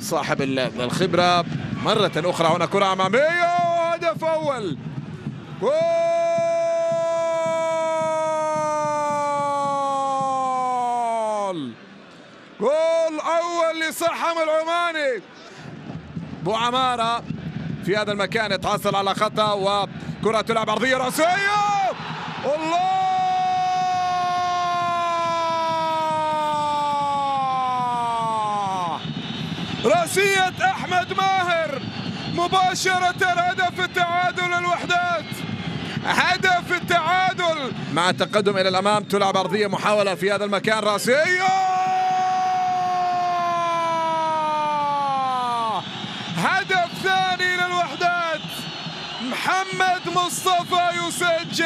صاحب الخبرة مرة أخرى. هنا كرة أمامية وهدف أول. جول أول لصحم العماني. أبو عمارة في هذا المكان يتحصل على خطأ وكرة تلعب عرضية رأسية. الله، رأسية أحمد ماهر مباشرة هدف التعادل. الوحدات، هدف التعادل مع التقدم إلى الأمام. تلعب عرضية، محاولة في هذا المكان، رأسية، هدف ثاني للوحدات. محمد مصطفى يسجل.